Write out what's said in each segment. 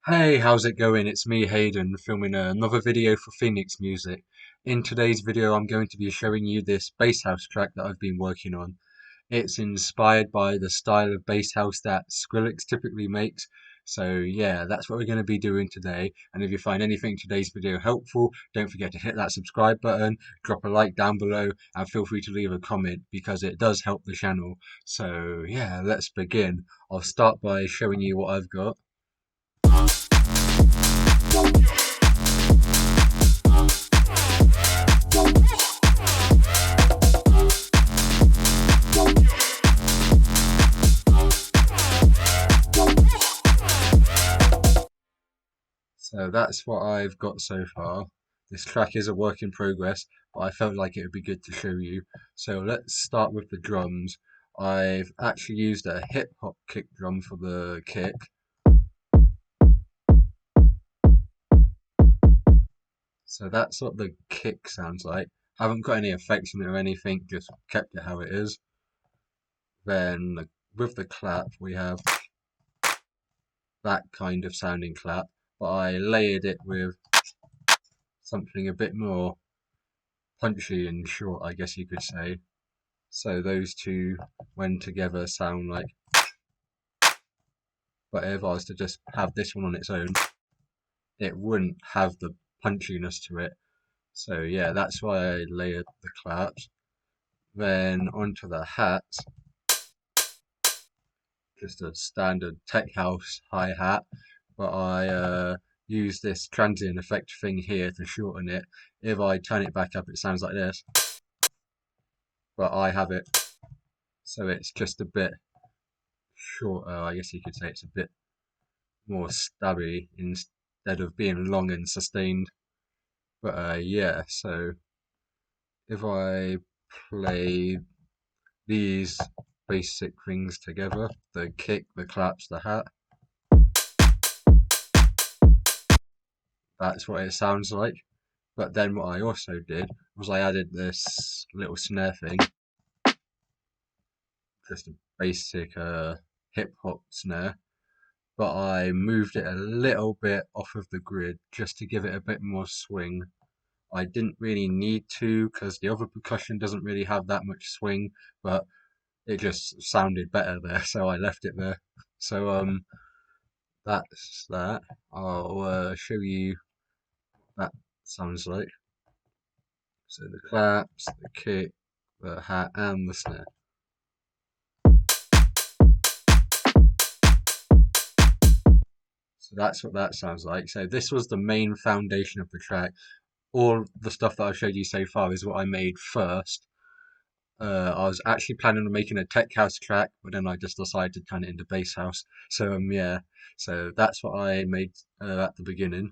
Hey, how's it going? It's me, Hayden, filming another video for Phoenix Music. In today's video, I'm going to be showing you this bass house track that I've been working on. It's inspired by the style of bass house that Skrillex typically makes. So yeah, that's what we're going to be doing today. And if you find anything in today's video helpful, don't forget to hit that subscribe button, drop a like down below, and feel free to leave a comment because it does help the channel. So yeah, let's begin. I'll start by showing you what I've got. So that's what I've got so far. This track is a work in progress, but I felt like it would be good to show you. So let's start with the drums. I've actually used a hip hop kick drum for the kick. So that's what the kick sounds like. Haven't got any effects on it or anything, just kept it how it is. Then with the clap, we have that kind of sounding clap, but I layered it with something a bit more punchy and short, I guess you could say. So those two, when together, sound like. But if I was to just have this one on its own, it wouldn't have the punchiness to it. So yeah, that's why I layered the claps. Then onto the hats, just a standard tech house hi-hat, but I use this transient effect thing here to shorten it. If I turn it back up, it sounds like this, but I have it, so it's just a bit shorter. I guess you could say it's a bit more stabby instead of being long and sustained. But yeah, so if I play these basic things together, the kick, the claps, the hat, that's what it sounds like. But then what I also did was I added this little snare thing, just a basic hip hop snare, but I moved it a little bit off of the grid just to give it a bit more swing. I didn't really need to because the other percussion doesn't really have that much swing, but it just sounded better there, so I left it there. So that's that. I'll show you what that sounds like. So the claps, the kick, the hat, and the snare. So that's what that sounds like. So this was the main foundation of the track. All the stuff that I've showed you so far is what I made first. I was actually planning on making a tech house track, but then I just decided to turn it into bass house. So yeah, so that's what I made at the beginning.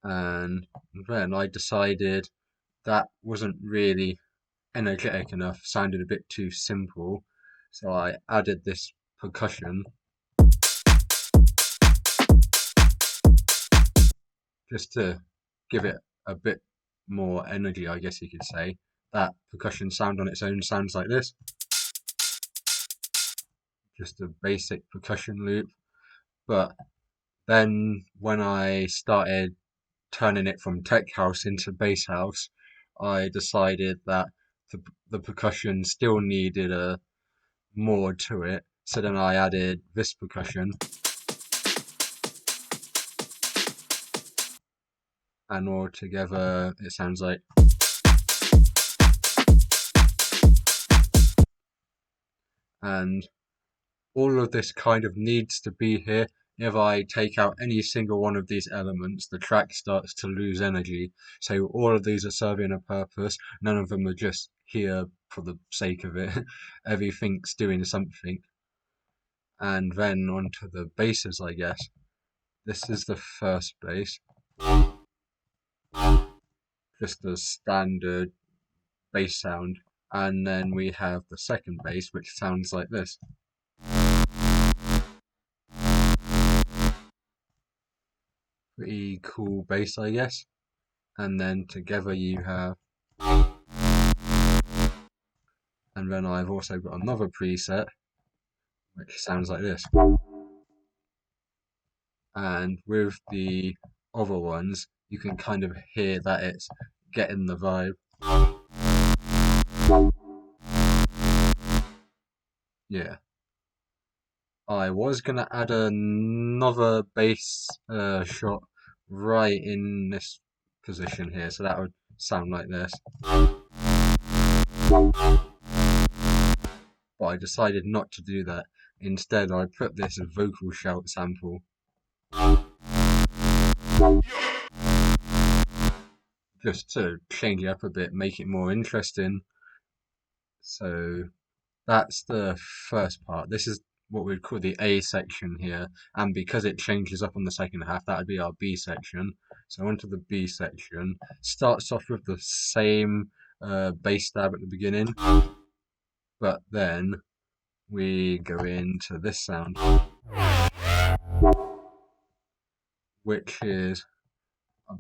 And then I decided that wasn't really energetic enough, sounded a bit too simple. So I added this percussion just to give it a bit more energy, I guess you could say. That percussion sound on its own sounds like this, just a basic percussion loop. But then when I started turning it from tech house into bass house, I decided that the percussion still needed a more to it. So then I added this percussion, and all together it sounds like. And all of this kind of needs to be here. If I take out any single one of these elements, the track starts to lose energy. So all of these are serving a purpose. None of them are just here for the sake of it. Everything's doing something. And then onto the basses, I guess. This is the first bass. Just a standard bass sound. And then we have the second bass, which sounds like this. Pretty cool bass, I guess. And then together you have And then I've also got another preset which sounds like this. And with the other ones, you can kind of hear that it's getting the vibe. Yeah. I was gonna add another bass shot right in this position here, so that would sound like this. But I decided not to do that. Instead, I put this vocal shout sample just to change it up a bit, make it more interesting. So that's the first part. This is what we'd call the A section here, and because it changes up on the second half, that would be our B section. So onto the B section. Starts off with the same bass stab at the beginning, but then we go into this sound, which is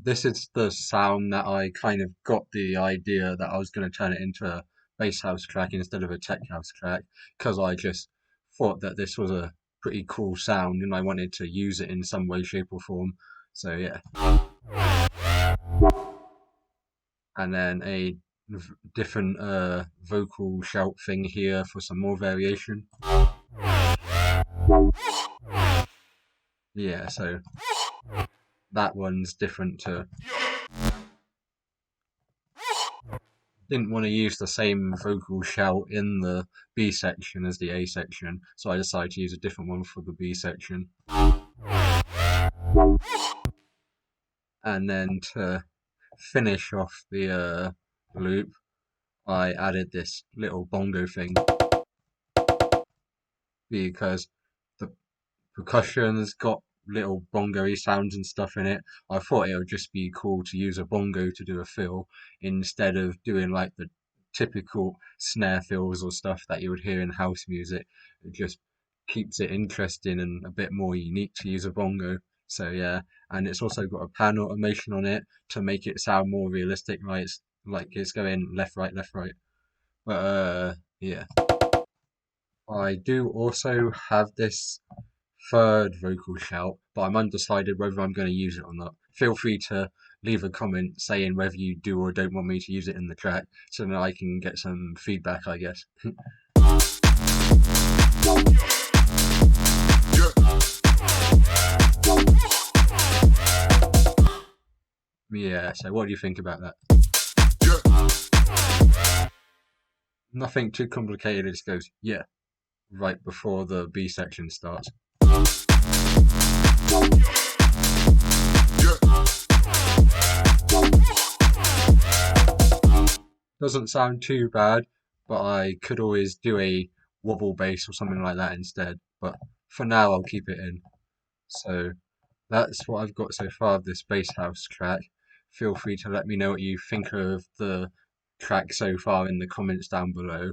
this is the sound that I kind of got the idea that I was going to turn it into a bass house track instead of a tech house track, because I just thought that this was a pretty cool sound and I wanted to use it in some way, shape, or form. So yeah, and then a different vocal shout thing here for some more variation. Yeah, so that one's different too. Didn't want to use the same vocal shout in the B section as the A section, so I decided to use a different one for the B section. And then to finish off the loop, I added this little bongo thing because the percussion's got little bongo-y sounds and stuff in it. I thought it would just be cool to use a bongo to do a fill instead of doing like the typical snare fills or stuff that you would hear in house music. It just keeps it interesting and a bit more unique to use a bongo. So yeah, and it's also got a pan automation on it to make it sound more realistic, like it's going left, right, left, right. But yeah. I do also have this third vocal shout, but I'm undecided whether I'm going to use it or not. Feel free to leave a comment saying whether you do or don't want me to use it in the track so that I can get some feedback, I guess. Yeah, so what do you think about that? Nothing too complicated, it just goes, yeah, right before the B section starts. Doesn't sound too bad, but I could always do a wobble bass or something like that instead. But for now, I'll keep it in. So that's what I've got so far of this bass house track. Feel free to let me know what you think of the track so far in the comments down below.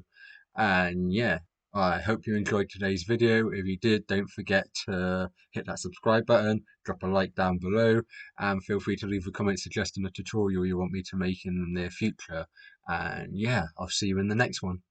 And yeah, I hope you enjoyed today's video. If you did, don't forget to hit that subscribe button, drop a like down below, and feel free to leave a comment suggesting a tutorial you want me to make in the near future. And yeah, I'll see you in the next one.